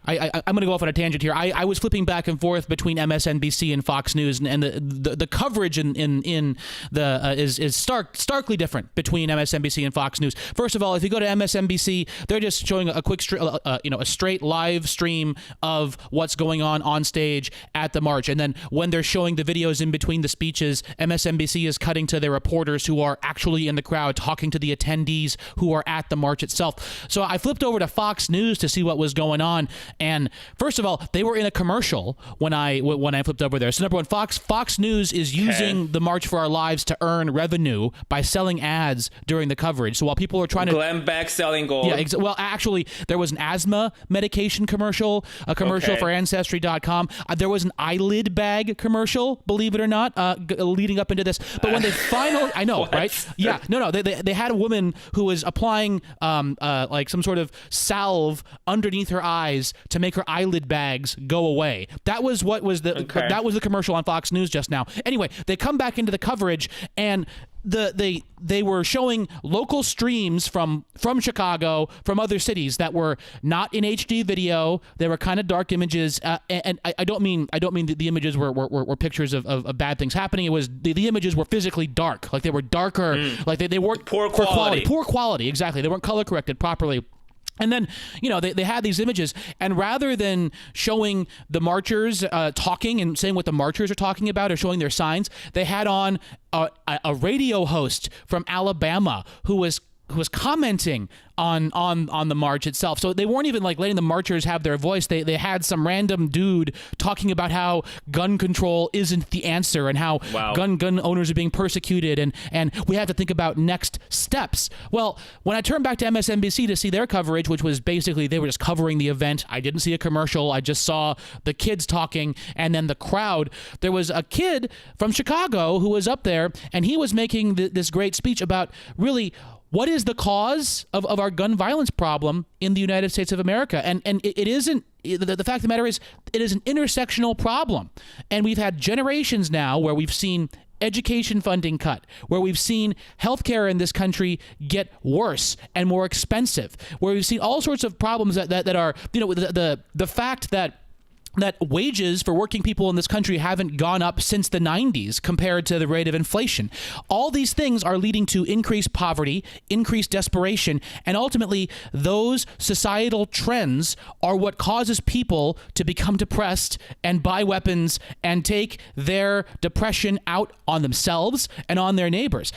I'm going to go off on a tangent here. I was flipping back and forth between MSNBC and Fox News, and the coverage in the is starkly different between MSNBC and Fox News. First of all, if you go to MSNBC, they're just showing a quick a straight live stream of what's going on stage at the march, and then when they're showing the videos in between the speeches, MSNBC is cutting to their reporters who are actually in the crowd talking to the attendees who are at the march itself. So I flipped over to Fox News to see what was going on. And first of all, they were in a commercial when I flipped over there. So number one, Fox News is using the March for Our Lives to earn revenue by selling ads during the coverage. So while people are trying to Glenn Beck selling gold. Yeah, well, actually, there was an asthma medication commercial, a commercial for Ancestry.com. There was an eyelid bag commercial, believe it or not, leading up into this. But when they finally, I know, right? Yeah, no, they had a woman who was applying like some sort of salve underneath her eyes to make her eyelid bags go away. That was what was that was the commercial on Fox News just now. Anyway, they come back into the coverage, and they were showing local streams from Chicago, from other cities that were not in HD video. They were kind of dark images, and I don't mean the images were pictures of bad things happening. It was the images were physically dark, like they were darker, like they weren't poor quality, exactly. They weren't color corrected properly. And then, they had these images, and rather than showing the marchers talking and saying what the marchers are talking about or showing their signs, they had on a radio host from Alabama who was commenting on the march itself. So they weren't even like letting the marchers have their voice. They had some random dude talking about how gun control isn't the answer and how gun owners are being persecuted and we have to think about next steps. Well, when I turned back to MSNBC to see their coverage, which was basically they were just covering the event, I didn't see a commercial. I just saw the kids talking and then the crowd. There was a kid from Chicago who was up there, and he was making this great speech about really what is the cause of our gun violence problem in the United States of America? And it isn't, the fact of the matter is, it is an intersectional problem. And we've had generations now where we've seen education funding cut, where we've seen healthcare in this country get worse and more expensive, where we've seen all sorts of problems that are, the fact that wages for working people in this country haven't gone up since the 90s compared to the rate of inflation. All these things are leading to increased poverty, increased desperation, and ultimately those societal trends are what causes people to become depressed and buy weapons and take their depression out on themselves and on their neighbors.